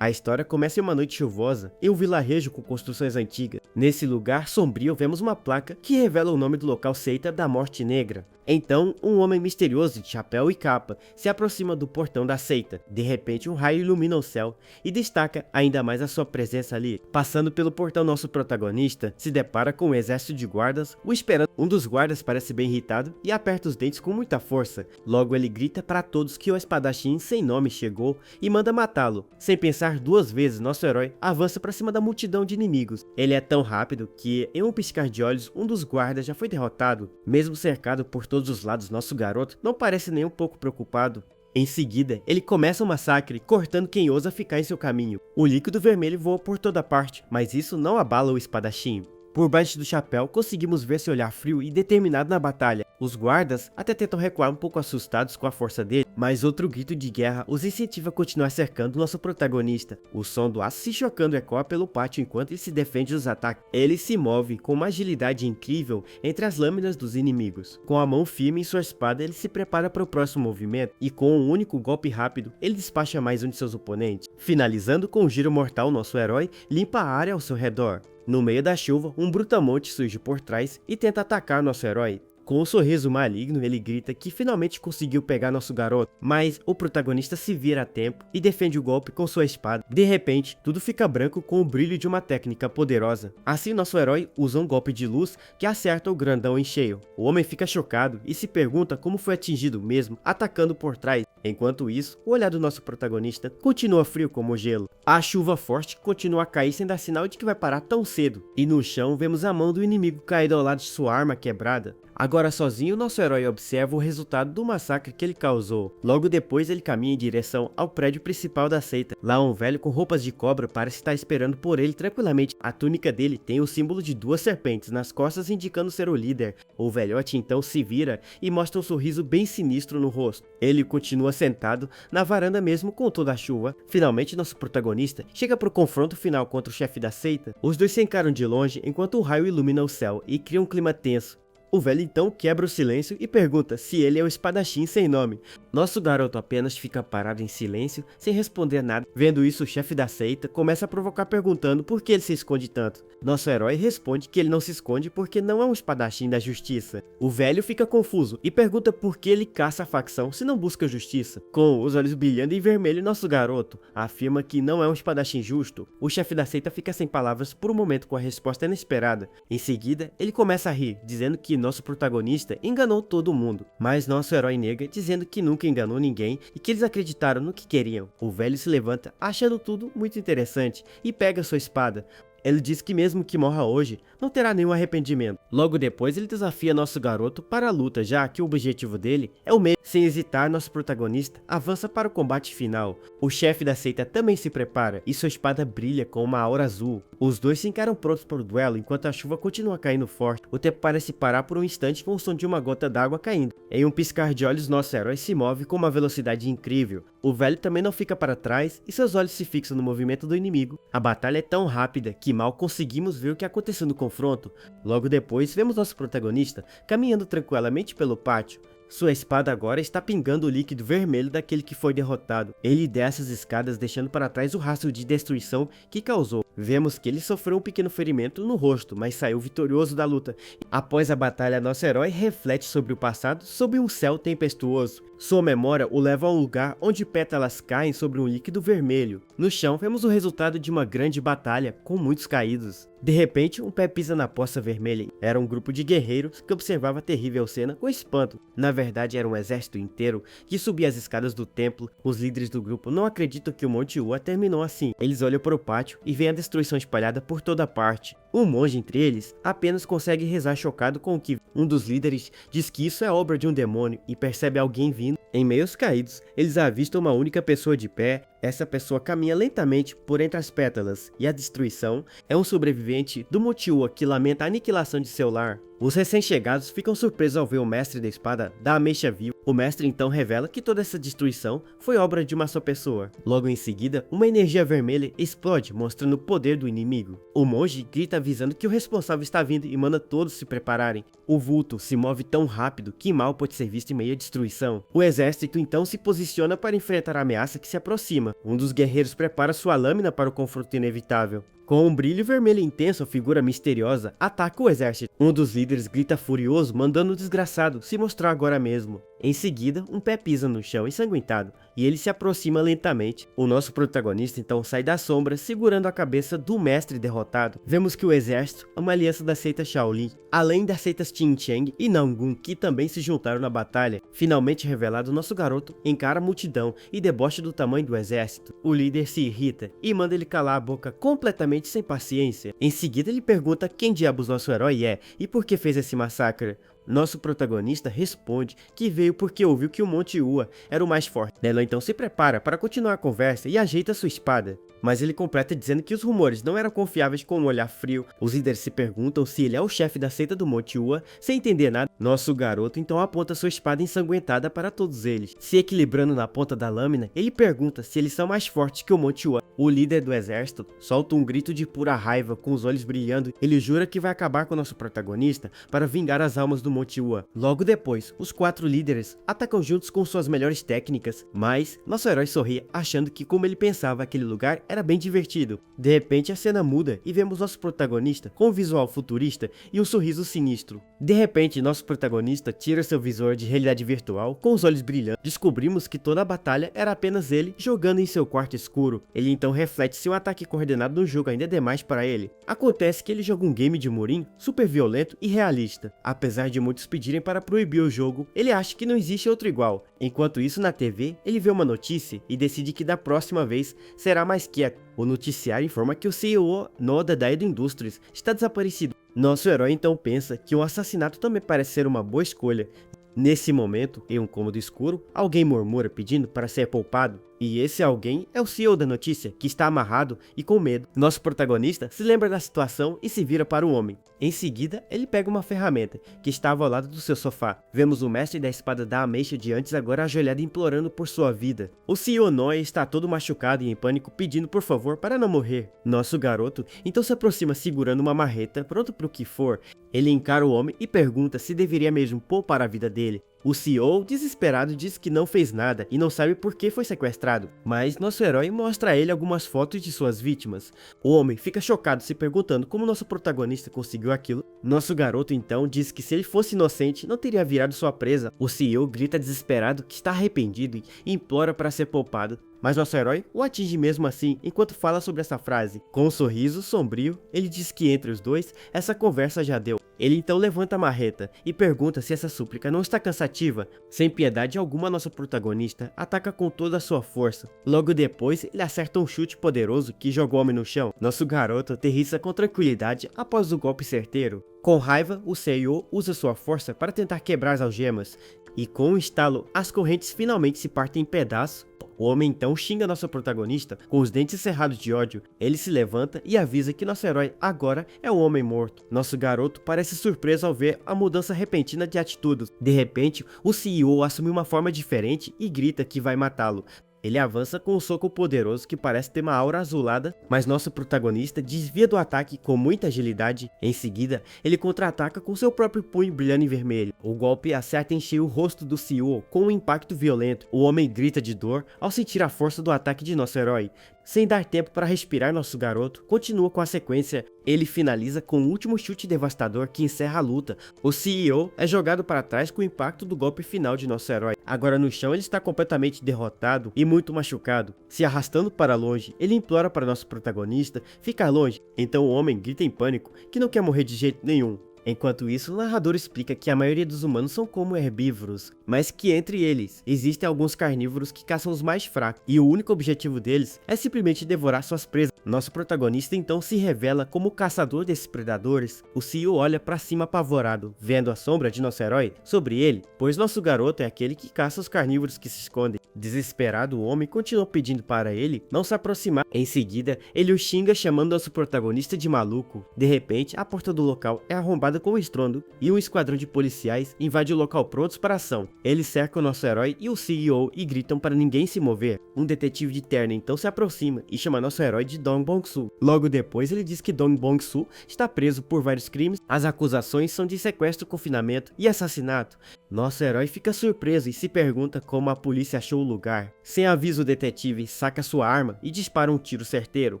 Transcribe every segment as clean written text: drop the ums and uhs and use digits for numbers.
A história começa em uma noite chuvosa, em um vilarejo com construções antigas. Nesse lugar sombrio vemos uma placa que revela o nome do local Seita da Morte Negra. Então, um homem misterioso de chapéu e capa se aproxima do portão da seita. De repente, um raio ilumina o céu e destaca ainda mais a sua presença ali. Passando pelo portão, nosso protagonista se depara com um exército de guardas o esperando. Um dos guardas parece bem irritado e aperta os dentes com muita força. Logo ele grita para todos que o espadachim sem nome chegou e manda matá-lo. Sem pensar duas vezes, nosso herói avança para cima da multidão de inimigos. Ele é tão rápido que, em um piscar de olhos, um dos guardas já foi derrotado. Mesmo cercado por todos os lados, nosso garoto não parece nem um pouco preocupado. Em seguida, ele começa um massacre, cortando quem ousa ficar em seu caminho. O líquido vermelho voa por toda parte, mas isso não abala o espadachim. Por baixo do chapéu, conseguimos ver seu olhar frio e determinado na batalha. Os guardas até tentam recuar um pouco assustados com a força dele, mas outro grito de guerra os incentiva a continuar cercando nosso protagonista. O som do aço se chocando ecoa pelo pátio enquanto ele se defende dos ataques. Ele se move com uma agilidade incrível entre as lâminas dos inimigos. Com a mão firme em sua espada, ele se prepara para o próximo movimento e com um único golpe rápido, ele despacha mais um de seus oponentes. Finalizando com um giro mortal, nosso herói limpa a área ao seu redor. No meio da chuva, um brutamonte surge por trás e tenta atacar nosso herói. Com um sorriso maligno, ele grita que finalmente conseguiu pegar nosso garoto, mas o protagonista se vira a tempo e defende o golpe com sua espada. De repente, tudo fica branco com o brilho de uma técnica poderosa. Assim, nosso herói usa um golpe de luz que acerta o grandão em cheio. O homem fica chocado e se pergunta como foi atingido mesmo, atacando por trás. Enquanto isso, o olhar do nosso protagonista continua frio como gelo. A chuva forte continua a cair sem dar sinal de que vai parar tão cedo. E no chão vemos a mão do inimigo caída ao lado de sua arma quebrada. Agora sozinho, nosso herói observa o resultado do massacre que ele causou. Logo depois, ele caminha em direção ao prédio principal da seita. Lá um velho com roupas de cobra parece estar esperando por ele tranquilamente. A túnica dele tem o símbolo de duas serpentes nas costas indicando ser o líder. O velhote então se vira e mostra um sorriso bem sinistro no rosto. Ele continua sentado na varanda mesmo com toda a chuva. Finalmente nosso protagonista chega para o confronto final contra o chefe da seita. Os dois se encaram de longe enquanto o raio ilumina o céu e cria um clima tenso. O velho então quebra o silêncio e pergunta se ele é o espadachim sem nome. Nosso garoto apenas fica parado em silêncio, sem responder nada. Vendo isso, o chefe da seita começa a provocar perguntando por que ele se esconde tanto. Nosso herói responde que ele não se esconde porque não é um espadachim da justiça. O velho fica confuso e pergunta por que ele caça a facção se não busca justiça. Com os olhos brilhando em vermelho, nosso garoto afirma que não é um espadachim justo. O chefe da seita fica sem palavras por um momento com a resposta inesperada. Em seguida, ele começa a rir, dizendo que nosso protagonista enganou todo mundo, mas nosso herói nega, dizendo que nunca enganou ninguém e que eles acreditaram no que queriam. O velho se levanta, achando tudo muito interessante, e pega sua espada. Ele diz que mesmo que morra hoje, não terá nenhum arrependimento. Logo depois, ele desafia nosso garoto para a luta, já que o objetivo dele é o mesmo. Sem hesitar, nosso protagonista avança para o combate final. O chefe da seita também se prepara e sua espada brilha com uma aura azul. Os dois se encaram prontos para o duelo enquanto a chuva continua caindo forte. O tempo parece parar por um instante com o som de uma gota d'água caindo. Em um piscar de olhos, nosso herói se move com uma velocidade incrível. O velho também não fica para trás e seus olhos se fixam no movimento do inimigo. A batalha é tão rápida que mal conseguimos ver o que aconteceu no confronto. Logo depois, vemos nosso protagonista caminhando tranquilamente pelo pátio. Sua espada agora está pingando o líquido vermelho daquele que foi derrotado. Ele desce as escadas deixando para trás o rastro de destruição que causou. Vemos que ele sofreu um pequeno ferimento no rosto, mas saiu vitorioso da luta. Após a batalha, nosso herói reflete sobre o passado sob um céu tempestuoso. Sua memória o leva a um lugar onde pétalas caem sobre um líquido vermelho. No chão, vemos o resultado de uma grande batalha, com muitos caídos. De repente, um pé pisa na poça vermelha. Era um grupo de guerreiros que observava a terrível cena com espanto. Na verdade, era um exército inteiro que subia as escadas do templo. Os líderes do grupo não acreditam que o Monte Ua terminou assim. Eles olham para o pátio e veem a destruição espalhada por toda parte. Um monge entre eles apenas consegue rezar chocado com o que um dos líderes diz que isso é obra de um demônio e percebe alguém vindo. Em meio aos caídos, eles avistam uma única pessoa de pé. Essa pessoa caminha lentamente por entre as pétalas e a destruição é um sobrevivente do Monte Ua que lamenta a aniquilação de seu lar. Os recém-chegados ficam surpresos ao ver o mestre da espada da ameixa vivo. O mestre então revela que toda essa destruição foi obra de uma só pessoa. Logo em seguida, uma energia vermelha explode, mostrando o poder do inimigo. O monge grita avisando que o responsável está vindo e manda todos se prepararem. O vulto se move tão rápido que mal pode ser visto em meio à destruição. O exército então se posiciona para enfrentar a ameaça que se aproxima. Um dos guerreiros prepara sua lâmina para o confronto inevitável. Com um brilho vermelho intenso, a figura misteriosa ataca o exército. Um dos líderes grita furioso, mandando o desgraçado se mostrar agora mesmo. Em seguida, um pé pisa no chão ensanguentado, e ele se aproxima lentamente. O nosso protagonista então sai das sombras, segurando a cabeça do mestre derrotado. Vemos que o exército é uma aliança da seita Shaolin, além das seitas Qin Cheng e Nangun, que também se juntaram na batalha. Finalmente revelado, nosso garoto encara a multidão e debocha do tamanho do exército. O líder se irrita e manda ele calar a boca completamente sem paciência. Em seguida ele pergunta quem diabos nosso herói é e por que fez esse massacre. Nosso protagonista responde que veio porque ouviu que o Monte Ua era o mais forte. Nelo então se prepara para continuar a conversa e ajeita sua espada. Mas ele completa dizendo que os rumores não eram confiáveis com um olhar frio. Os líderes se perguntam se ele é o chefe da seita do Monte Ua, sem entender nada. Nosso garoto então aponta sua espada ensanguentada para todos eles. Se equilibrando na ponta da lâmina, ele pergunta se eles são mais fortes que o Monte Ua. O líder do exército solta um grito de pura raiva, com os olhos brilhando. Ele jura que vai acabar com nosso protagonista para vingar as almas do Monte Ua. Logo depois, os 4 líderes atacam juntos com suas melhores técnicas, mas nosso herói sorri, achando que, como ele pensava, aquele lugar era bem divertido. De repente a cena muda e vemos nosso protagonista com um visual futurista e um sorriso sinistro. De repente nosso protagonista tira seu visor de realidade virtual com os olhos brilhando. Descobrimos que toda a batalha era apenas ele jogando em seu quarto escuro. Ele então reflete se um ataque coordenado no jogo ainda é demais para ele. Acontece que ele joga um game de Murin super violento e realista. Apesar de muitos pedirem para proibir o jogo, ele acha que não existe outro igual. Enquanto isso, na TV, ele vê uma notícia e decide que da próxima vez será mais quieto. O noticiário informa que o CEO Noda da Edo Industries está desaparecido. Nosso herói então pensa que um assassinato também parece ser uma boa escolha. Nesse momento, em um cômodo escuro, alguém murmura pedindo para ser poupado. E esse alguém é o CEO da notícia, que está amarrado e com medo. Nosso protagonista se lembra da situação e se vira para o homem. Em seguida, ele pega uma ferramenta que estava ao lado do seu sofá. Vemos o mestre da espada da ameixa de antes agora ajoelhado implorando por sua vida. O CEO Noe está todo machucado e em pânico pedindo por favor para não morrer. Nosso garoto então se aproxima segurando uma marreta, pronto para o que for. Ele encara o homem e pergunta se deveria mesmo poupar a vida dele. O CEO, desesperado, diz que não fez nada e não sabe por que foi sequestrado, mas nosso herói mostra a ele algumas fotos de suas vítimas. O homem fica chocado, se perguntando como nosso protagonista conseguiu aquilo. Nosso garoto então diz que se ele fosse inocente não teria virado sua presa. O CEO grita desesperado que está arrependido e implora para ser poupado. Mas nosso herói o atinge mesmo assim, enquanto fala sobre essa frase. Com um sorriso sombrio, ele diz que entre os dois, essa conversa já deu. Ele então levanta a marreta e pergunta se essa súplica não está cansativa. Sem piedade alguma, nosso protagonista ataca com toda a sua força. Logo depois, ele acerta um chute poderoso que joga o homem no chão. Nosso garoto aterrissa com tranquilidade após o golpe certeiro. Com raiva, o CEO usa sua força para tentar quebrar as algemas. E com um estalo, as correntes finalmente se partem em pedaços. O homem então xinga nosso protagonista com os dentes cerrados de ódio. Ele se levanta e avisa que nosso herói agora é um homem morto. Nosso garoto parece surpreso ao ver a mudança repentina de atitudes. De repente, o CEO assume uma forma diferente e grita que vai matá-lo. Ele avança com um soco poderoso que parece ter uma aura azulada, mas nosso protagonista desvia do ataque com muita agilidade. Em seguida, ele contra-ataca com seu próprio punho brilhando em vermelho. O golpe acerta em cheio o rosto do CEO com um impacto violento. O homem grita de dor ao sentir a força do ataque de nosso herói. Sem dar tempo para respirar, nosso garoto continua com a sequência. Ele finaliza com um último chute devastador que encerra a luta. O CEO é jogado para trás com o impacto do golpe final de nosso herói. Agora no chão ele está completamente derrotado e muito machucado. Se arrastando para longe, ele implora para nosso protagonista ficar longe. Então o homem grita em pânico que não quer morrer de jeito nenhum. Enquanto isso, o narrador explica que a maioria dos humanos são como herbívoros, mas que entre eles existem alguns carnívoros que caçam os mais fracos, e o único objetivo deles é simplesmente devorar suas presas. Nosso protagonista então se revela como o caçador desses predadores. O CEO olha para cima apavorado, vendo a sombra de nosso herói sobre ele, pois nosso garoto é aquele que caça os carnívoros que se escondem. Desesperado, o homem continua pedindo para ele não se aproximar. Em seguida, ele o xinga chamando nosso protagonista de maluco. De repente, a porta do local é arrombada detonada com estrondo e um esquadrão de policiais invade o local prontos para a ação. Eles cercam nosso herói e o CEO e gritam para ninguém se mover. Um detetive de terno então se aproxima e chama nosso herói de Dong Bong-soo. Logo depois ele diz que Dong Bong-soo está preso por vários crimes. As acusações são de sequestro, confinamento e assassinato. Nosso herói fica surpreso e se pergunta como a polícia achou o lugar. Sem aviso, o detetive saca sua arma e dispara um tiro certeiro.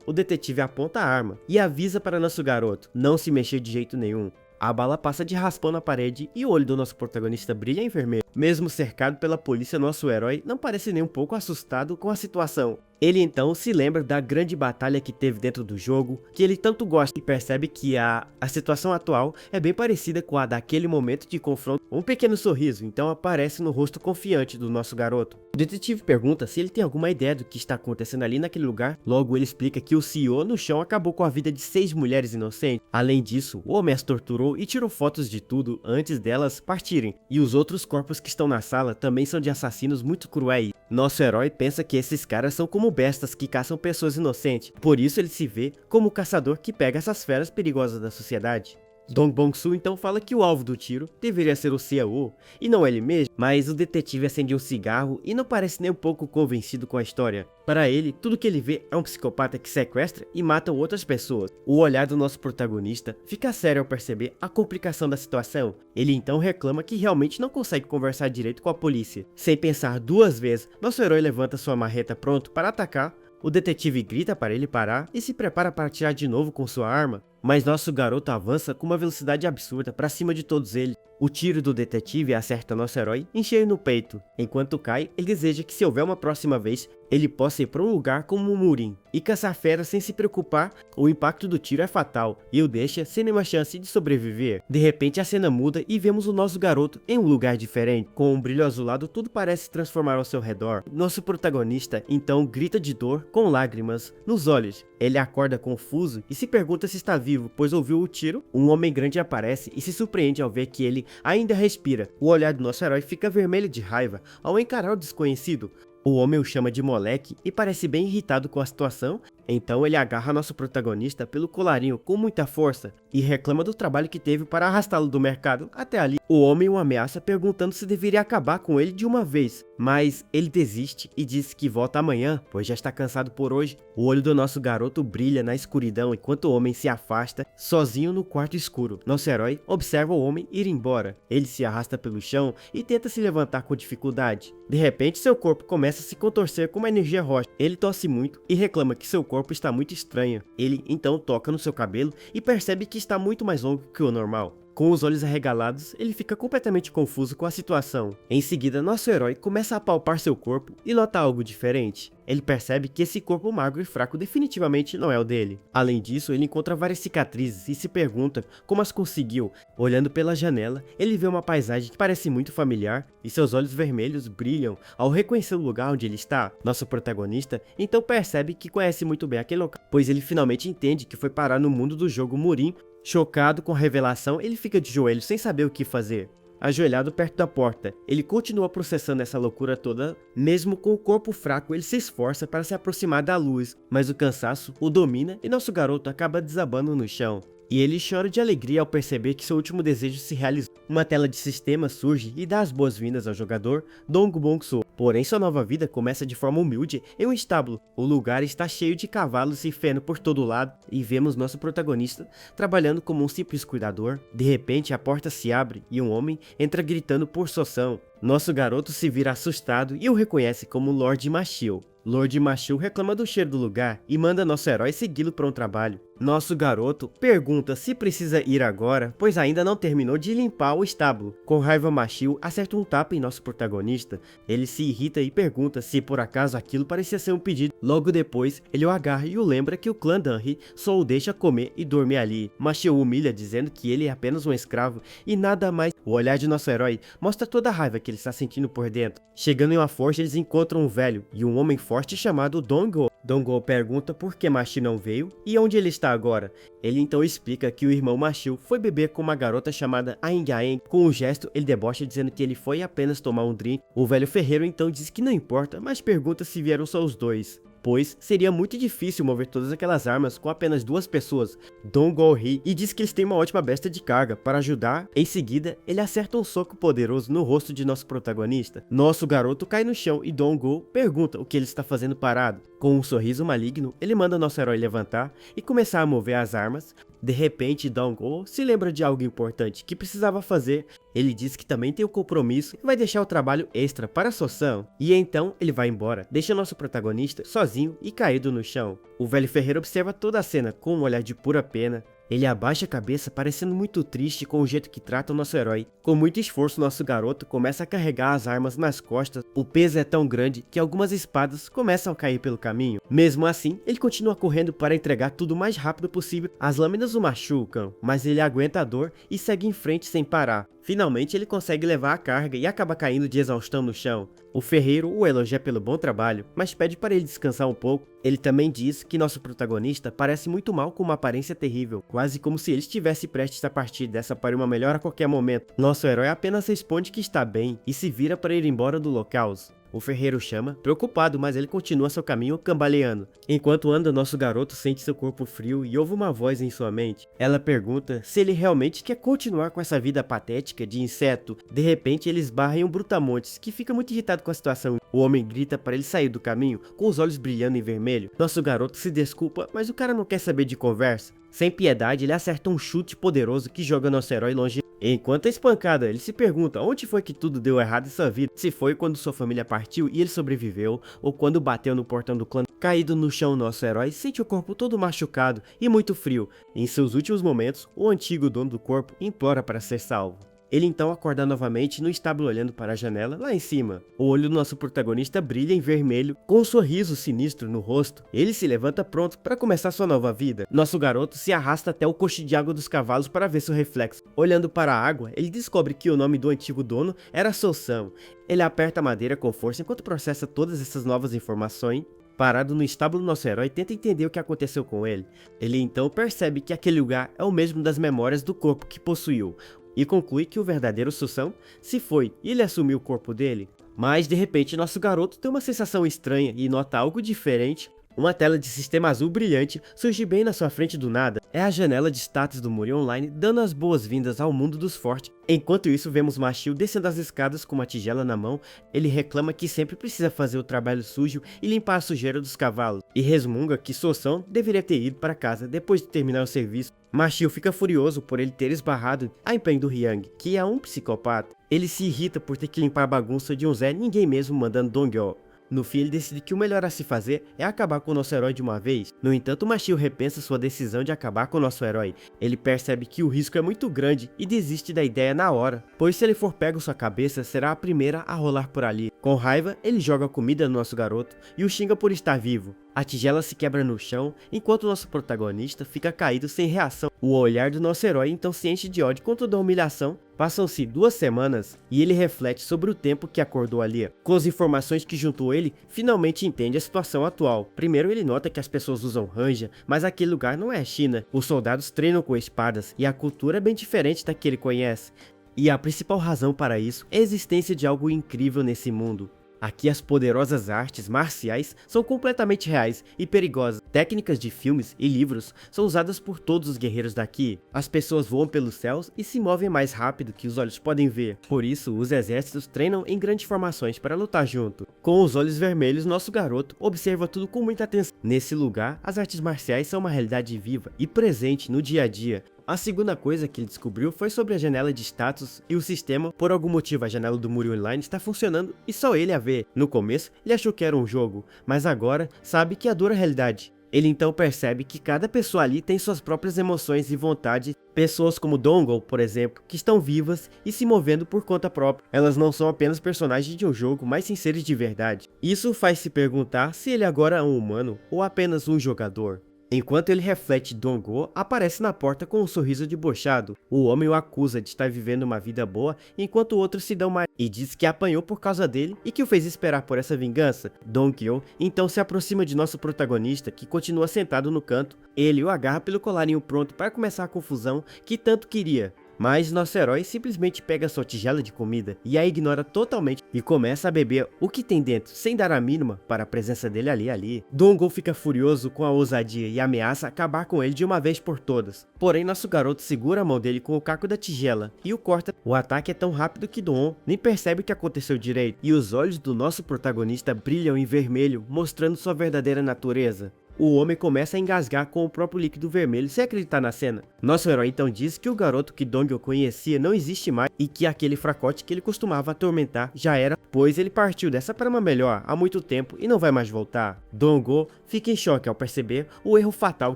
O detetive aponta a arma e avisa para nosso garoto não se mexer de jeito nenhum. A bala passa de raspão na parede e o olho do nosso protagonista brilha em vermelho. Mesmo cercado pela polícia, nosso herói não parece nem um pouco assustado com a situação. Ele então se lembra da grande batalha que teve dentro do jogo, que ele tanto gosta, e percebe que a situação atual é bem parecida com a daquele momento de confronto. Um pequeno sorriso então aparece no rosto confiante do nosso garoto. O detetive pergunta se ele tem alguma ideia do que está acontecendo ali naquele lugar. Logo ele explica que o CEO no chão acabou com a vida de 6 mulheres inocentes. Além disso, o homem as torturou e tirou fotos de tudo antes delas partirem. E os outros corpos que estão na sala também são de assassinos muito cruéis. Nosso herói pensa que esses caras são como bestas que caçam pessoas inocentes. Por isso ele se vê como o caçador que pega essas feras perigosas da sociedade. Dong Bong-soo então fala que o alvo do tiro deveria ser o CEO e não ele mesmo, mas o detetive acende um cigarro e não parece nem um pouco convencido com a história. Para ele, tudo que ele vê é um psicopata que sequestra e mata outras pessoas. O olhar do nosso protagonista fica sério ao perceber a complicação da situação. Ele então reclama que realmente não consegue conversar direito com a polícia. Sem pensar duas vezes, nosso herói levanta sua marreta pronto para atacar. O detetive grita para ele parar e se prepara para atirar de novo com sua arma, mas nosso garoto avança com uma velocidade absurda para cima de todos eles. O tiro do detetive acerta nosso herói em cheio no peito. Enquanto cai, ele deseja que se houver uma próxima vez, ele possa ir para um lugar como um murim e caçar feras sem se preocupar. O impacto do tiro é fatal e o deixa sem nenhuma chance de sobreviver. De repente a cena muda e vemos o nosso garoto em um lugar diferente. Com um brilho azulado, tudo parece se transformar ao seu redor. Nosso protagonista então grita de dor com lágrimas nos olhos. Ele acorda confuso e se pergunta se está vivo, pois ouviu o tiro. Um homem grande aparece e se surpreende ao ver que ele ainda respira. O olhar do nosso herói fica vermelho de raiva ao encarar o desconhecido. O homem o chama de moleque e parece bem irritado com a situação. Então ele agarra nosso protagonista pelo colarinho com muita força e reclama do trabalho que teve para arrastá-lo do mercado até ali. O homem o ameaça perguntando se deveria acabar com ele de uma vez, mas ele desiste e diz que volta amanhã, pois já está cansado por hoje. O olho do nosso garoto brilha na escuridão enquanto o homem se afasta, sozinho no quarto escuro. Nosso herói observa o homem ir embora. Ele se arrasta pelo chão e tenta se levantar com dificuldade. De repente seu corpo começa a se contorcer com uma energia roxa. Ele tosse muito e reclama que seu corpo está muito estranho. Ele então toca no seu cabelo e percebe que está muito mais longo que o normal. Com os olhos arregalados, ele fica completamente confuso com a situação. Em seguida, nosso herói começa a palpar seu corpo e nota algo diferente. Ele percebe que esse corpo magro e fraco definitivamente não é o dele. Além disso, ele encontra várias cicatrizes e se pergunta como as conseguiu. Olhando pela janela, ele vê uma paisagem que parece muito familiar e seus olhos vermelhos brilham ao reconhecer o lugar onde ele está. Nosso protagonista então percebe que conhece muito bem aquele local, pois ele finalmente entende que foi parar no mundo do jogo Murim. Chocado com a revelação, ele fica de joelhos sem saber o que fazer. Ajoelhado perto da porta, ele continua processando essa loucura toda. Mesmo com o corpo fraco, ele se esforça para se aproximar da luz, mas o cansaço o domina e nosso garoto acaba desabando no chão. E ele chora de alegria ao perceber que seu último desejo se realizou. Uma tela de sistema surge e dá as boas-vindas ao jogador Dong Bong-soo. Porém, sua nova vida começa de forma humilde em um estábulo. O lugar está cheio de cavalos e feno por todo lado e vemos nosso protagonista trabalhando como um simples cuidador. De repente, a porta se abre e um homem entra gritando por Soção. Nosso garoto se vira assustado e o reconhece como Lord Mashio. Lord Mashio reclama do cheiro do lugar e manda nosso herói segui-lo para um trabalho. Nosso garoto pergunta se precisa ir agora, pois ainda não terminou de limpar o estábulo. Com raiva, Mashio acerta um tapa em nosso protagonista. Ele se irrita e pergunta se por acaso aquilo parecia ser um pedido. Logo depois, ele o agarra e o lembra que o clã Danri só o deixa comer e dormir ali. Mashio o humilha dizendo que ele é apenas um escravo e nada mais. O olhar de nosso herói mostra toda a raiva que ele está sentindo por dentro. Chegando em uma forja, eles encontram um velho e um homem forte chamado Dong-o. Dong-o pergunta por que Mashio não veio e onde ele está agora. Ele então explica que o irmão Mashio foi beber com uma garota chamada Aang Aang. Com um gesto, ele debocha dizendo que ele foi apenas tomar um drink. O velho ferreiro então diz que não importa, mas pergunta se vieram só os dois. pois seria muito difícil mover todas aquelas armas com apenas 2 pessoas. Dongol ri e diz que eles têm uma ótima besta de carga para ajudar. Em seguida, ele acerta um soco poderoso no rosto de nosso protagonista. Nosso garoto cai no chão e Dongol pergunta o que ele está fazendo parado. Com um sorriso maligno, ele manda nosso herói levantar e começar a mover as armas. De repente, Dongol se lembra de algo importante que precisava fazer. Ele diz que também tem um compromisso e vai deixar o trabalho extra para Sosan. E então ele vai embora, deixa nosso protagonista sozinho e caído no chão. O velho ferreiro observa toda a cena com um olhar de pura pena. Ele abaixa a cabeça, parecendo muito triste com o jeito que trata o nosso herói. Com muito esforço, nosso garoto começa a carregar as armas nas costas. O peso é tão grande que algumas espadas começam a cair pelo caminho. Mesmo assim, ele continua correndo para entregar tudo o mais rápido possível. As lâminas o machucam, mas ele aguenta a dor e segue em frente sem parar. Finalmente ele consegue levar a carga e acaba caindo de exaustão no chão. O ferreiro o elogia pelo bom trabalho, mas pede para ele descansar um pouco. Ele também diz que nosso protagonista parece muito mal com uma aparência terrível, quase como se ele estivesse prestes a partir dessa para uma melhor a qualquer momento. Nosso herói apenas responde que está bem e se vira para ir embora do local. O ferreiro chama, preocupado, mas ele continua seu caminho cambaleando. Enquanto anda, nosso garoto sente seu corpo frio e ouve uma voz em sua mente. Ela pergunta se ele realmente quer continuar com essa vida patética de inseto. De repente, ele esbarra em um brutamontes, que fica muito irritado com a situação. O homem grita para ele sair do caminho, com os olhos brilhando em vermelho. Nosso garoto se desculpa, mas o cara não quer saber de conversa. Sem piedade, ele acerta um chute poderoso que joga nosso herói longe. Enquanto é espancada, ele se pergunta onde foi que tudo deu errado em sua vida. Se foi quando sua família partiu e ele sobreviveu, ou quando bateu no portão do clã. Caído no chão, nosso herói sente o corpo todo machucado e muito frio. Em seus últimos momentos, o antigo dono do corpo implora para ser salvo. Ele então acorda novamente no estábulo olhando para a janela lá em cima. O olho do nosso protagonista brilha em vermelho, com um sorriso sinistro no rosto. Ele se levanta pronto para começar sua nova vida. Nosso garoto se arrasta até o coxo de água dos cavalos para ver seu reflexo. Olhando para a água, ele descobre que o nome do antigo dono era Sosan. Ele aperta a madeira com força enquanto processa todas essas novas informações. Parado no estábulo, nosso herói tenta entender o que aconteceu com ele. Ele então percebe que aquele lugar é o mesmo das memórias do corpo que possuiu. E conclui que o verdadeiro Sosan se foi e ele assumiu o corpo dele. Mas de repente nosso garoto tem uma sensação estranha e nota algo diferente. Uma tela de sistema azul brilhante surge bem na sua frente do nada. É a janela de status do Muri Online dando as boas-vindas ao mundo dos fortes. Enquanto isso, vemos Machio descendo as escadas com uma tigela na mão. Ele reclama que sempre precisa fazer o trabalho sujo e limpar a sujeira dos cavalos. E resmunga que Sosan deveria ter ido para casa depois de terminar o serviço. Machio fica furioso por ele ter esbarrado a empenho do Hyang, que é um psicopata. Ele se irrita por ter que limpar a bagunça de um Zé ninguém mesmo mandando Dongyo. No fim, ele decide que o melhor a se fazer é acabar com o nosso herói de uma vez. No entanto, Machio repensa sua decisão de acabar com o nosso herói. Ele percebe que o risco é muito grande e desiste da ideia na hora, pois se ele for pego, sua cabeça será a primeira a rolar por ali. Com raiva, ele joga comida no nosso garoto e o xinga por estar vivo. A tigela se quebra no chão, enquanto nosso protagonista fica caído sem reação. O olhar do nosso herói então se enche de ódio com toda a humilhação. Passam-se 2 semanas e ele reflete sobre o tempo que acordou ali. Com as informações que juntou ele, finalmente entende a situação atual. Primeiro ele nota que as pessoas usam ranja, mas aquele lugar não é a China. Os soldados treinam com espadas e a cultura é bem diferente da que ele conhece. E a principal razão para isso é a existência de algo incrível nesse mundo. Aqui as poderosas artes marciais são completamente reais e perigosas. Técnicas de filmes e livros são usadas por todos os guerreiros daqui. As pessoas voam pelos céus e se movem mais rápido que os olhos podem ver. Por isso, os exércitos treinam em grandes formações para lutar junto. Com os olhos vermelhos, nosso garoto observa tudo com muita atenção. Nesse lugar, as artes marciais são uma realidade viva e presente no dia a dia. A segunda coisa que ele descobriu foi sobre a janela de status e o sistema. Por algum motivo a janela do Muri Online está funcionando e só ele a vê. No começo ele achou que era um jogo, mas agora sabe que é a dura realidade. Ele então percebe que cada pessoa ali tem suas próprias emoções e vontades. Pessoas como Dongol, por exemplo, que estão vivas e se movendo por conta própria. Elas não são apenas personagens de um jogo, mas sim seres de verdade. Isso faz se perguntar se ele agora é um humano ou apenas um jogador. Enquanto ele reflete, Dongol aparece na porta com um sorriso debochado. O homem o acusa de estar vivendo uma vida boa, enquanto outros se dão mais e diz que apanhou por causa dele e que o fez esperar por essa vingança. Dongyo então se aproxima de nosso protagonista, que continua sentado no canto. Ele o agarra pelo colarinho pronto para começar a confusão que tanto queria. Mas nosso herói simplesmente pega sua tigela de comida e a ignora totalmente e começa a beber o que tem dentro, sem dar a mínima para a presença dele ali. Dongol fica furioso com a ousadia e ameaça acabar com ele de uma vez por todas. Porém, nosso garoto segura a mão dele com o caco da tigela e o corta. O ataque é tão rápido que Doon nem percebe o que aconteceu direito, e os olhos do nosso protagonista brilham em vermelho, mostrando sua verdadeira natureza. O homem começa a engasgar com o próprio líquido vermelho sem acreditar na cena. Nosso herói então diz que o garoto que Dongol conhecia não existe mais e que aquele fracote que ele costumava atormentar já era, pois ele partiu dessa para uma melhor há muito tempo e não vai mais voltar. Dongol fica em choque ao perceber o erro fatal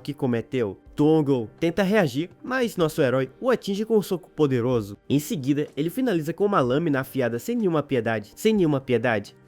que cometeu. Dongol tenta reagir, mas nosso herói o atinge com um soco poderoso. Em seguida, ele finaliza com uma lâmina afiada sem nenhuma piedade.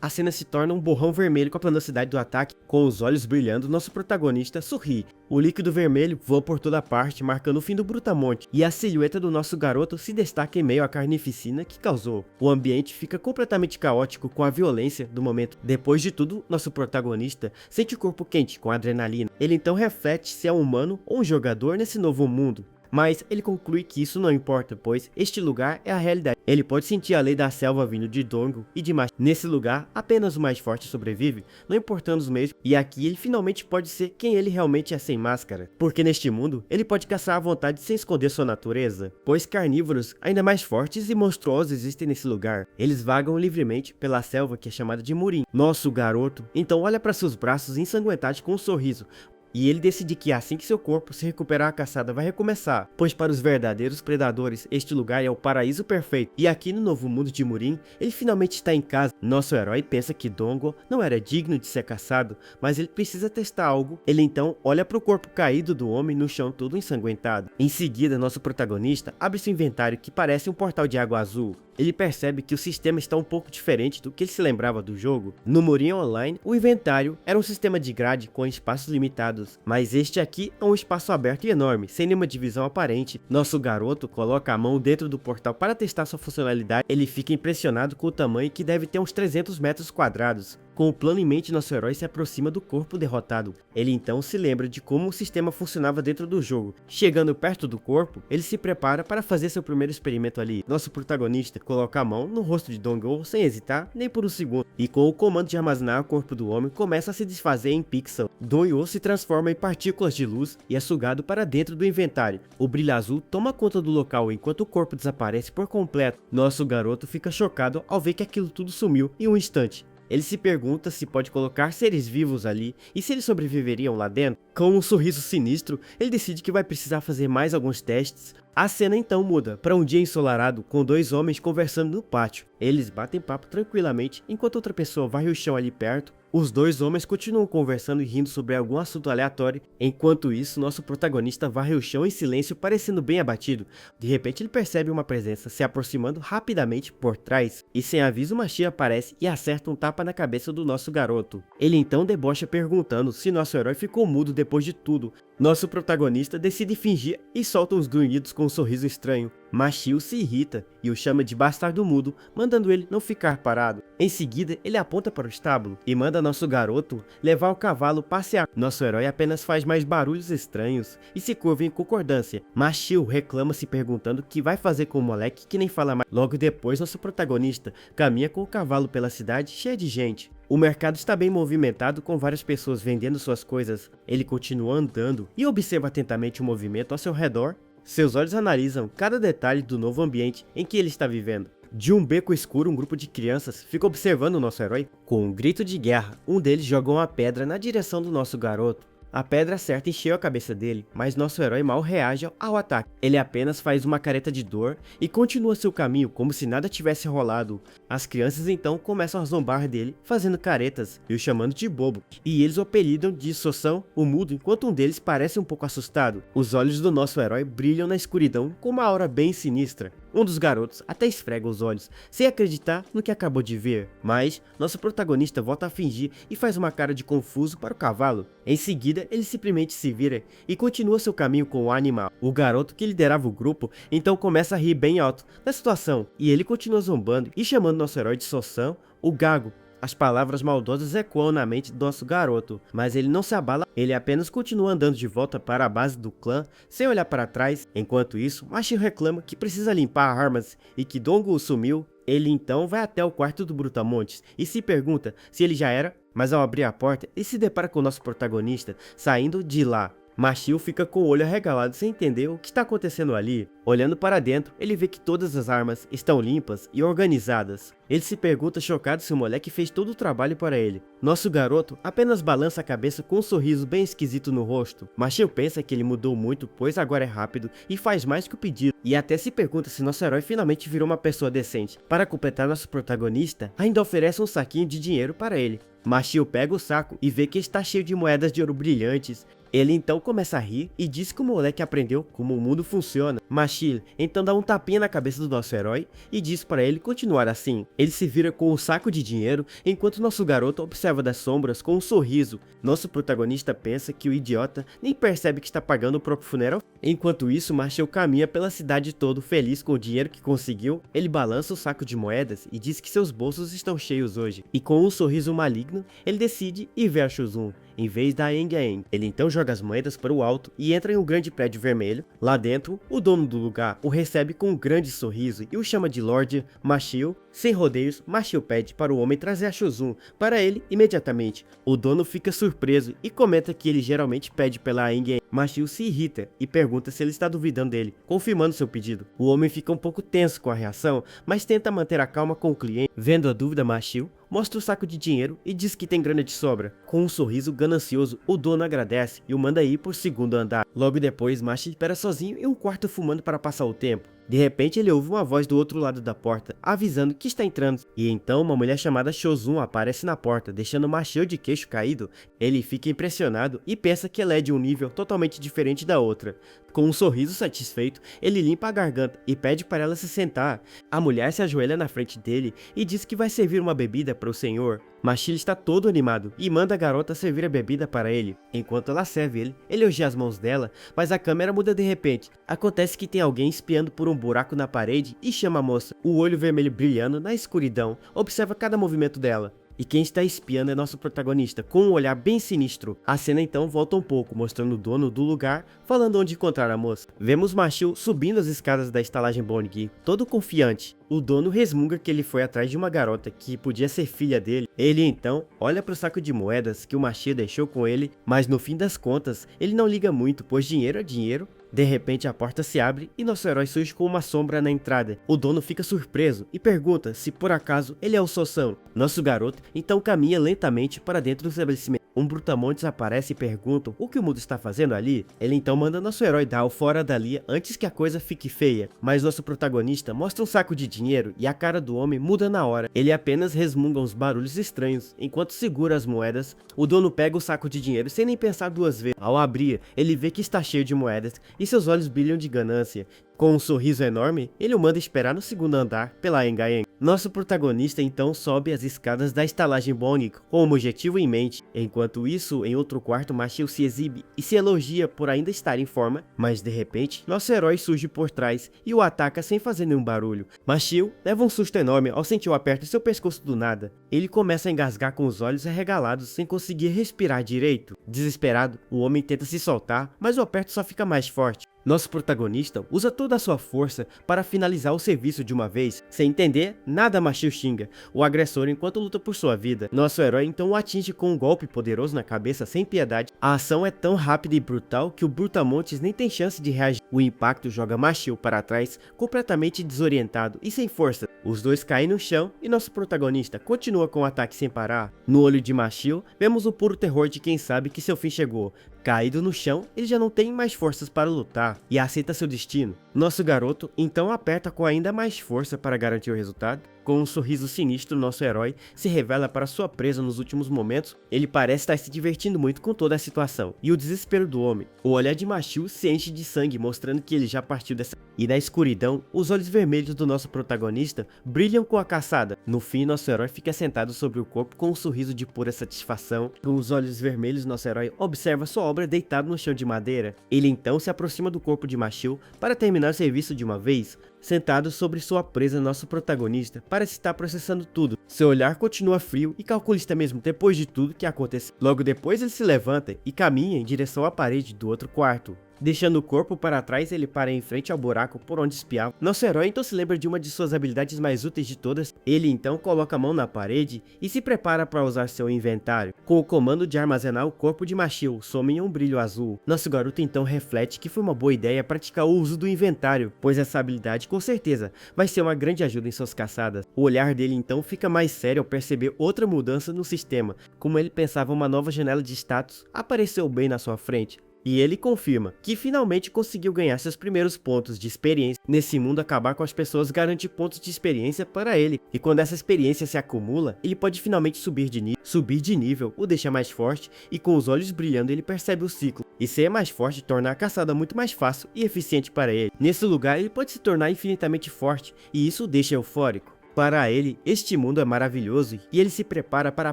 A cena se torna um borrão vermelho com a velocidade do ataque. Com os olhos brilhando, nosso protagonista sorri. O líquido vermelho voa por toda parte, marcando o fim do brutamonte, e a silhueta do nosso garoto se destaca em meio à carnificina que causou. O ambiente fica completamente caótico com a violência do momento. Depois de tudo, nosso protagonista sente o corpo quente com adrenalina. Ele então reflete se é um humano ou um jogador nesse novo mundo. Mas ele conclui que isso não importa, pois este lugar é a realidade. Ele pode sentir a lei da selva vindo de Dongol e de Machi. Nesse lugar, apenas o mais forte sobrevive, não importando os meios, e aqui ele finalmente pode ser quem ele realmente é sem máscara. Porque neste mundo, ele pode caçar à vontade sem esconder sua natureza, pois carnívoros ainda mais fortes e monstruosos existem nesse lugar. Eles vagam livremente pela selva que é chamada de Murim. Nosso garoto então olha para seus braços ensanguentados com um sorriso. E ele decide que assim que seu corpo se recuperar, a caçada vai recomeçar, pois para os verdadeiros predadores este lugar é o paraíso perfeito. E aqui no novo mundo de Murim, ele finalmente está em casa. Nosso herói pensa que Dongol não era digno de ser caçado, mas ele precisa testar algo. Ele então olha para o corpo caído do homem no chão todo ensanguentado. Em seguida, nosso protagonista abre seu inventário que parece um portal de água azul. Ele percebe que o sistema está um pouco diferente do que ele se lembrava do jogo. No Murim Online, o inventário era um sistema de grade com espaços limitados, mas este aqui é um espaço aberto e enorme, sem nenhuma divisão aparente. Nosso garoto coloca a mão dentro do portal para testar sua funcionalidade. Ele fica impressionado com o tamanho, que deve ter uns 300 metros quadrados. Com o plano em mente, nosso herói se aproxima do corpo derrotado. Ele então se lembra de como o sistema funcionava dentro do jogo. Chegando perto do corpo, ele se prepara para fazer seu primeiro experimento ali. Nosso protagonista coloca a mão no rosto de Dongol sem hesitar nem por um segundo, e com o comando de armazenar o corpo do homem começa a se desfazer em pixel. Dongol se transforma em partículas de luz e é sugado para dentro do inventário. O brilho azul toma conta do local enquanto o corpo desaparece por completo. Nosso garoto fica chocado ao ver que aquilo tudo sumiu em um instante. Ele se pergunta se pode colocar seres vivos ali e se eles sobreviveriam lá dentro. Com um sorriso sinistro, ele decide que vai precisar fazer mais alguns testes. A cena então muda para um dia ensolarado com dois homens conversando no pátio. Eles batem papo tranquilamente enquanto outra pessoa varre o chão ali perto. Os dois homens continuam conversando e rindo sobre algum assunto aleatório. Enquanto isso, nosso protagonista varre o chão em silêncio, parecendo bem abatido. De repente ele percebe uma presença se aproximando rapidamente por trás, e sem aviso uma tia aparece e acerta um tapa na cabeça do nosso garoto. Ele então debocha perguntando se nosso herói ficou mudo depois de tudo. Nosso protagonista decide fingir e solta uns grunhidos com um sorriso estranho. Machio se irrita e o chama de bastardo mudo, mandando ele não ficar parado. Em seguida, ele aponta para o estábulo e manda nosso garoto levar o cavalo passear. Nosso herói apenas faz mais barulhos estranhos e se curva em concordância. Machio reclama, se perguntando o que vai fazer com o moleque que nem fala mais. Logo depois, nosso protagonista caminha com o cavalo pela cidade cheia de gente. O mercado está bem movimentado, com várias pessoas vendendo suas coisas. Ele continua andando e observa atentamente o movimento ao seu redor. Seus olhos analisam cada detalhe do novo ambiente em que ele está vivendo. De um beco escuro, um grupo de crianças fica observando o nosso herói. Com um grito de guerra, um deles joga uma pedra na direção do nosso garoto. A pedra acerta em cheio a cabeça dele, mas nosso herói mal reage ao ataque. Ele apenas faz uma careta de dor e continua seu caminho como se nada tivesse rolado. As crianças então começam a zombar dele, fazendo caretas e o chamando de bobo. E eles o apelidam de Soção, o mudo, enquanto um deles parece um pouco assustado. Os olhos do nosso herói brilham na escuridão com uma aura bem sinistra. Um dos garotos até esfrega os olhos, sem acreditar no que acabou de ver. Mas nosso protagonista volta a fingir e faz uma cara de confuso para o cavalo. Em seguida, ele simplesmente se vira e continua seu caminho com o animal. O garoto que liderava o grupo então começa a rir bem alto da situação, e ele continua zombando e chamando nosso herói de Soção, o gago. As palavras maldosas ecoam na mente do nosso garoto, mas ele não se abala, ele apenas continua andando de volta para a base do clã, sem olhar para trás. Enquanto isso, Mashio reclama que precisa limpar armas e que Dongo sumiu. Ele então vai até o quarto do Brutamontes e se pergunta se ele já era, mas ao abrir a porta, ele se depara com o nosso protagonista saindo de lá. Mashio fica com o olho arregalado sem entender o que está acontecendo ali. Olhando para dentro, ele vê que todas as armas estão limpas e organizadas. Ele se pergunta chocado se o moleque fez todo o trabalho para ele. Nosso garoto apenas balança a cabeça com um sorriso bem esquisito no rosto. Mashio pensa que ele mudou muito, pois agora é rápido e faz mais que o pedido. E até se pergunta se nosso herói finalmente virou uma pessoa decente. Para completar, nosso protagonista ainda oferece um saquinho de dinheiro para ele. Mashio pega o saco e vê que está cheio de moedas de ouro brilhantes. Ele então começa a rir e diz que o moleque aprendeu como o mundo funciona. Mashio então dá um tapinha na cabeça do nosso herói e diz para ele continuar assim. Ele se vira com o saco de dinheiro enquanto nosso garoto observa das sombras com um sorriso. Nosso protagonista pensa que o idiota nem percebe que está pagando o próprio funeral. Enquanto isso, Mashio caminha pela cidade todo feliz com o dinheiro que conseguiu. Ele balança o saco de moedas e diz que seus bolsos estão cheios hoje. E com um sorriso maligno, ele decide ir ver a Shuzun em vez da Aang Aang. Ele então joga as moedas para o alto e entra em um grande prédio vermelho. Lá dentro, o dono do lugar o recebe com um grande sorriso e o chama de Lord Mashio. Sem rodeios, Mashio pede para o homem trazer a Shuzun para ele imediatamente. O dono fica surpreso e comenta que ele geralmente pede pela Aang Aang. Mashio se irrita e pergunta se ele está duvidando dele, confirmando seu pedido. O homem fica um pouco tenso com a reação, mas tenta manter a calma com o cliente. Vendo a dúvida, Mashio mostra o saco de dinheiro e diz que tem grana de sobra. Com um sorriso ganancioso, o dono agradece e o manda ir por segundo andar. Logo depois, Mashio espera sozinho em um quarto fumando para passar o tempo. De repente ele ouve uma voz do outro lado da porta, avisando que está entrando. E então uma mulher chamada Shozun aparece na porta, deixando Mashio de queixo caído. Ele fica impressionado e pensa que ela é de um nível totalmente diferente da outra. Com um sorriso satisfeito, ele limpa a garganta e pede para ela se sentar. A mulher se ajoelha na frente dele e diz que vai servir uma bebida para o senhor. Mashio está todo animado e manda a garota servir a bebida para ele. Enquanto ela serve ele elogia as mãos dela, mas a câmera muda de repente. Acontece que tem alguém espiando por um buraco na parede e chama a moça. O olho vermelho brilhando na escuridão observa cada movimento dela. E quem está espiando é nosso protagonista, com um olhar bem sinistro. A cena então volta um pouco, mostrando o dono do lugar, falando onde encontrar a moça. Vemos Mashio subindo as escadas da estalagem Bonnegi, todo confiante. O dono resmunga que ele foi atrás de uma garota que podia ser filha dele. Ele então olha para o saco de moedas que o Mashio deixou com ele, mas no fim das contas, ele não liga muito, pois dinheiro é dinheiro. De repente a porta se abre e nosso herói surge com uma sombra na entrada. O dono fica surpreso e pergunta se por acaso ele é o Sosan. Nosso garoto então caminha lentamente para dentro do estabelecimento. Um Brutamontes aparece e pergunta o que o mundo está fazendo ali. Ele então manda nosso herói dar o fora dali antes que a coisa fique feia. Mas nosso protagonista mostra um saco de dinheiro e a cara do homem muda na hora. Ele apenas resmunga uns barulhos estranhos enquanto segura as moedas. O dono pega o saco de dinheiro sem nem pensar duas vezes. Ao abrir, ele vê que está cheio de moedas e seus olhos brilham de ganância. Com um sorriso enorme, ele o manda esperar no segundo andar pela Aang Aang. Nosso protagonista então sobe as escadas da estalagem Bonnegi com um objetivo em mente. Enquanto isso, em outro quarto, Mashio se exibe e se elogia por ainda estar em forma, mas de repente, nosso herói surge por trás e o ataca sem fazer nenhum barulho. Mashio leva um susto enorme ao sentir o aperto em seu pescoço do nada. Ele começa a engasgar com os olhos arregalados sem conseguir respirar direito. Desesperado, o homem tenta se soltar, mas o aperto só fica mais forte. Nosso protagonista usa toda a sua força para finalizar o serviço de uma vez. Sem entender, nada, Mashio xinga o agressor enquanto luta por sua vida. Nosso herói então o atinge com um golpe poderoso na cabeça sem piedade. A ação é tão rápida e brutal que o Brutamontes nem tem chance de reagir. O impacto joga Mashio para trás, completamente desorientado e sem força. Os dois caem no chão e nosso protagonista continua com o ataque sem parar. No olho de Mashio, vemos o puro terror de quem sabe que seu fim chegou. Caído no chão, ele já não tem mais forças para lutar e aceita seu destino. Nosso garoto então aperta com ainda mais força para garantir o resultado. Com um sorriso sinistro, nosso herói se revela para sua presa nos últimos momentos. Ele parece estar se divertindo muito com toda a situação e o desespero do homem. O olhar de Mashio se enche de sangue, mostrando que ele já partiu dessa... E na escuridão, os olhos vermelhos do nosso protagonista brilham com a caçada. No fim, nosso herói fica sentado sobre o corpo com um sorriso de pura satisfação. Com os olhos vermelhos, nosso herói observa sua obra deitado no chão de madeira. Ele então se aproxima do corpo de Mashio para terminar o serviço de uma vez. Sentado sobre sua presa, nosso protagonista parece estar processando tudo. Seu olhar continua frio e calculista mesmo depois de tudo que aconteceu. Logo depois ele se levanta e caminha em direção à parede do outro quarto. Deixando o corpo para trás, ele para em frente ao buraco por onde espiava. Nosso herói então se lembra de uma de suas habilidades mais úteis de todas. Ele então coloca a mão na parede e se prepara para usar seu inventário. Com o comando de armazenar o corpo de Machio, some em um brilho azul. Nosso garoto então reflete que foi uma boa ideia praticar o uso do inventário, pois essa habilidade com certeza vai ser uma grande ajuda em suas caçadas. O olhar dele então fica mais sério ao perceber outra mudança no sistema. Como ele pensava, uma nova janela de status apareceu bem na sua frente. E ele confirma que finalmente conseguiu ganhar seus primeiros pontos de experiência. Nesse mundo, acabar com as pessoas garante pontos de experiência para ele. E quando essa experiência se acumula, ele pode finalmente subir de nível. Subir de nível o deixa mais forte e com os olhos brilhando ele percebe o ciclo. E ser mais forte torna a caçada muito mais fácil e eficiente para ele. Nesse lugar ele pode se tornar infinitamente forte e isso o deixa eufórico. Para ele, este mundo é maravilhoso e ele se prepara para a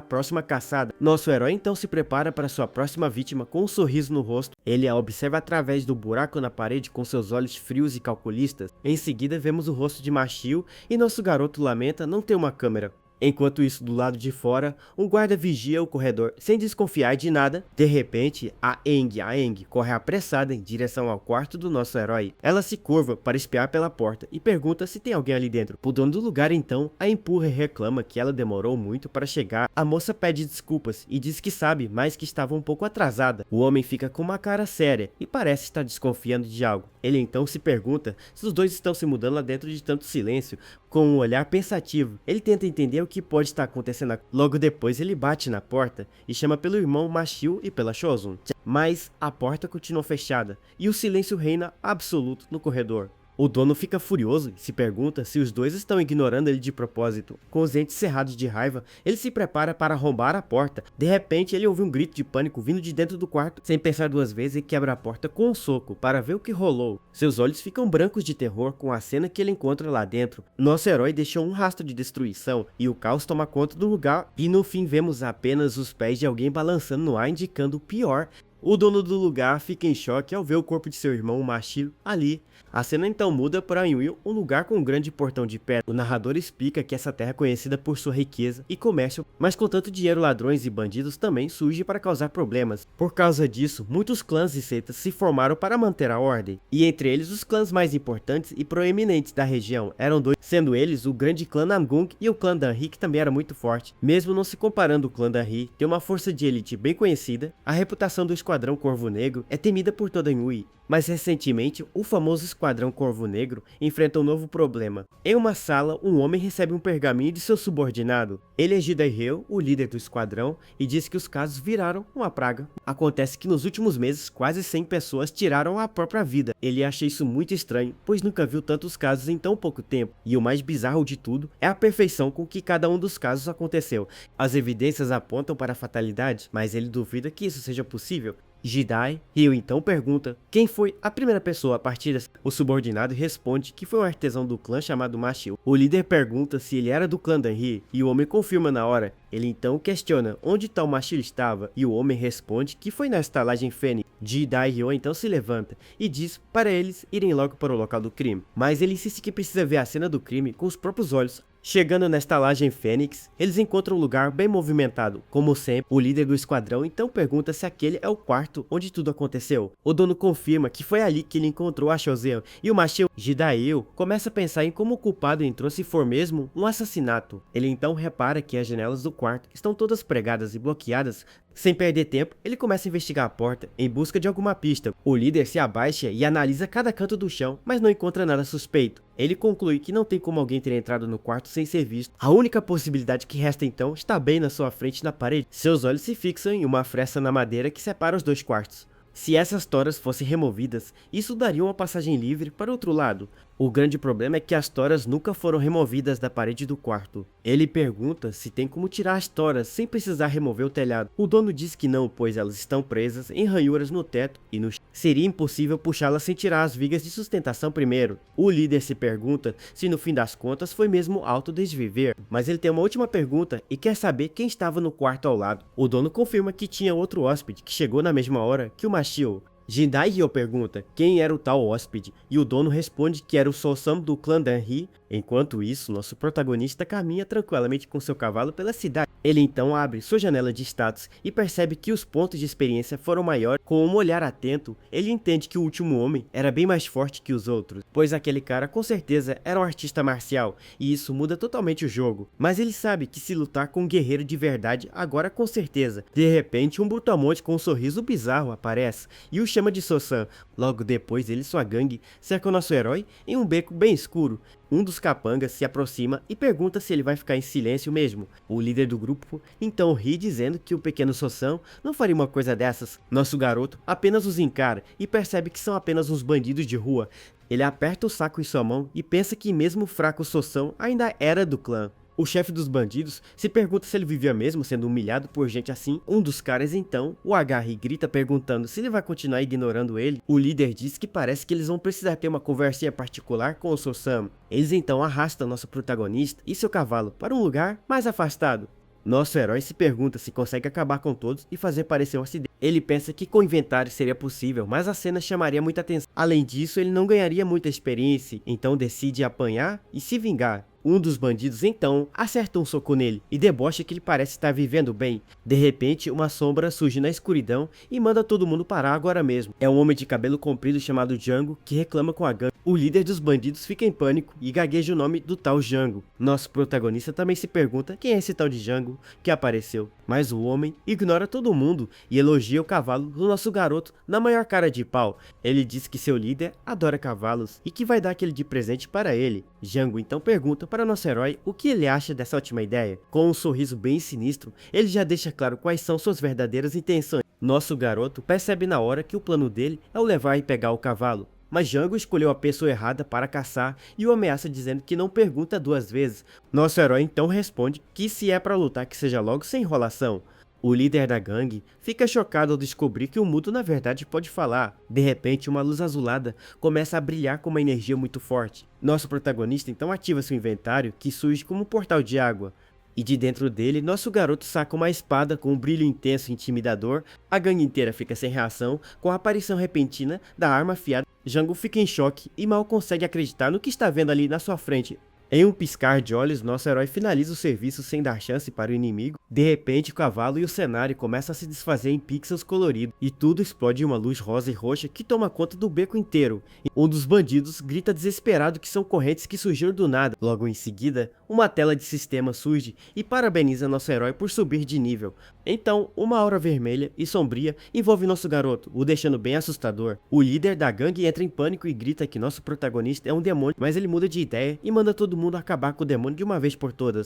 próxima caçada. Nosso herói então se prepara para sua próxima vítima com um sorriso no rosto. Ele a observa através do buraco na parede com seus olhos frios e calculistas. Em seguida vemos o rosto de Machio e nosso garoto lamenta não ter uma câmera. Enquanto isso, do lado de fora, um guarda vigia o corredor sem desconfiar de nada. De repente, a Eng corre apressada em direção ao quarto do nosso herói. Ela se curva para espiar pela porta e pergunta se tem alguém ali dentro. O dono do lugar então a empurra e reclama que ela demorou muito para chegar. A moça pede desculpas e diz que sabe, mas que estava um pouco atrasada. O homem fica com uma cara séria e parece estar desconfiando de algo. Ele então se pergunta se os dois estão se mudando lá dentro de tanto silêncio. Com um olhar pensativo, ele tenta entender o que pode estar acontecendo. Logo depois ele bate na porta e chama pelo irmão Machio e pela Shozun. Mas a porta continua fechada e o silêncio reina absoluto no corredor. O dono fica furioso e se pergunta se os dois estão ignorando ele de propósito. Com os dentes cerrados de raiva, ele se prepara para arrombar a porta. De repente, ele ouve um grito de pânico vindo de dentro do quarto. Sem pensar duas vezes, ele quebra a porta com um soco para ver o que rolou. Seus olhos ficam brancos de terror com a cena que ele encontra lá dentro. Nosso herói deixou um rastro de destruição e o caos toma conta do lugar. E no fim vemos apenas os pés de alguém balançando no ar, indicando o pior. O dono do lugar fica em choque ao ver o corpo de seu irmão Machio ali. A cena então muda para Ainwell, um lugar com um grande portão de pedra. O narrador explica que essa terra é conhecida por sua riqueza e comércio, mas com tanto dinheiro, ladrões e bandidos também surge para causar problemas. Por causa disso, muitos clãs e seitas se formaram para manter a ordem, e entre eles os clãs mais importantes e proeminentes da região eram dois, sendo eles o grande clã Namgung e o clã Danri, que também era muito forte. Mesmo não se comparando, o clã Danri tem uma força de elite bem conhecida. A reputação do Esquadrão Corvo Negro é temida por toda Ainwell. Mas recentemente, o famoso Esquadrão Corvo Negro enfrenta um novo problema. Em uma sala, um homem recebe um pergaminho de seu subordinado. Ele é Jidaihyo, o líder do esquadrão, e diz que os casos viraram uma praga. Acontece que nos últimos meses, quase 100 pessoas tiraram a própria vida. Ele acha isso muito estranho, pois nunca viu tantos casos em tão pouco tempo. E o mais bizarro de tudo é a perfeição com que cada um dos casos aconteceu. As evidências apontam para a fatalidade, mas ele duvida que isso seja possível. Jidaihyo então pergunta quem foi a primeira pessoa a partir dessa. O subordinado responde que foi um artesão do clã chamado Machio. O líder pergunta se ele era do clã Danri e o homem confirma na hora. Ele então questiona onde tal Machio estava e o homem responde que foi na estalagem Fênix. Jidaihyo então se levanta e diz para eles irem logo para o local do crime, mas ele insiste que precisa ver a cena do crime com os próprios olhos. Chegando na estalagem Fênix, eles encontram um lugar bem movimentado. Como sempre, o líder do esquadrão então pergunta se aquele é o quarto onde tudo aconteceu. O dono confirma que foi ali que ele encontrou a Shozun e o Machio. Jidaihyo começa a pensar em como o culpado entrou, se for mesmo um assassinato. Ele então repara que as janelas do quarto estão todas pregadas e bloqueadas. Sem perder tempo, ele começa a investigar a porta em busca de alguma pista. O líder se abaixa e analisa cada canto do chão, mas não encontra nada suspeito. Ele conclui que não tem como alguém ter entrado no quarto sem ser visto. A única possibilidade que resta então está bem na sua frente na parede. Seus olhos se fixam em uma fresta na madeira que separa os dois quartos. Se essas toras fossem removidas, isso daria uma passagem livre para outro lado. O grande problema é que as toras nunca foram removidas da parede do quarto. Ele pergunta se tem como tirar as toras sem precisar remover o telhado. O dono diz que não, pois elas estão presas em ranhuras no teto e no chão. Seria impossível puxá-las sem tirar as vigas de sustentação primeiro. O líder se pergunta se no fim das contas foi mesmo autodesviver, mas ele tem uma última pergunta e quer saber quem estava no quarto ao lado. O dono confirma que tinha outro hóspede que chegou na mesma hora que o Machio. Jindai Ryo pergunta quem era o tal hóspede, e o dono responde que era o Sosam do clã Danri. Enquanto isso, nosso protagonista caminha tranquilamente com seu cavalo pela cidade. Ele então abre sua janela de status e percebe que os pontos de experiência foram maiores. Com um olhar atento, ele entende que o último homem era bem mais forte que os outros, pois aquele cara com certeza era um artista marcial, e isso muda totalmente o jogo. Mas ele sabe que se lutar com um guerreiro de verdade, agora com certeza. De repente, um brutamonte com um sorriso bizarro aparece e o chama de Sosam. Logo depois, ele e sua gangue cercam nosso herói em um beco bem escuro. Um dos capangas se aproxima e pergunta se ele vai ficar em silêncio mesmo. O líder do grupo então ri, dizendo que o pequeno Sosam não faria uma coisa dessas. Nosso garoto apenas os encara e percebe que são apenas uns bandidos de rua. Ele aperta o saco em sua mão e pensa que mesmo o fraco Sosam ainda era do clã. O chefe dos bandidos se pergunta se ele vivia mesmo sendo humilhado por gente assim. Um dos caras então o agarra e grita perguntando se ele vai continuar ignorando ele. O líder diz que parece que eles vão precisar ter uma conversinha particular com o Sosam. Eles então arrastam nosso protagonista e seu cavalo para um lugar mais afastado. Nosso herói se pergunta se consegue acabar com todos e fazer parecer um acidente. Ele pensa que com o inventário seria possível, mas a cena chamaria muita atenção. Além disso, ele não ganharia muita experiência, então decide apanhar e se vingar. Um dos bandidos então acerta um soco nele e debocha que ele parece estar vivendo bem. De repente, uma sombra surge na escuridão e manda todo mundo parar agora mesmo. É um homem de cabelo comprido chamado Django que reclama com a gangue. O líder dos bandidos fica em pânico e gagueja o nome do tal Django. Nosso protagonista também se pergunta quem é esse tal de Django que apareceu. Mas o homem ignora todo mundo e elogia o cavalo do nosso garoto na maior cara de pau. Ele diz que seu líder adora cavalos e que vai dar aquele de presente para ele. Django então pergunta para nosso herói o que ele acha dessa ótima ideia. Com um sorriso bem sinistro, ele já deixa claro quais são suas verdadeiras intenções. Nosso garoto percebe na hora que o plano dele é o levar e pegar o cavalo. Mas Django escolheu a pessoa errada para caçar e o ameaça dizendo que não pergunta duas vezes. Nosso herói então responde que se é para lutar que seja logo sem enrolação. O líder da gangue fica chocado ao descobrir que o mudo na verdade pode falar. De repente, uma luz azulada começa a brilhar com uma energia muito forte. Nosso protagonista então ativa seu inventário, que surge como um portal de água. E de dentro dele, nosso garoto saca uma espada com um brilho intenso e intimidador. A gangue inteira fica sem reação com a aparição repentina da arma afiada. Django fica em choque e mal consegue acreditar no que está vendo ali na sua frente. Em um piscar de olhos, nosso herói finaliza o serviço sem dar chance para o inimigo. De repente, o cavalo e o cenário começam a se desfazer em pixels coloridos, e tudo explode em uma luz rosa e roxa que toma conta do beco inteiro. Um dos bandidos grita desesperado que são correntes que surgiram do nada. Logo em seguida, uma tela de sistema surge e parabeniza nosso herói por subir de nível. Então, uma aura vermelha e sombria envolve nosso garoto, o deixando bem assustador. O líder da gangue entra em pânico e grita que nosso protagonista é um demônio, mas ele muda de ideia e manda todo mundo acabar com o demônio de uma vez por todas.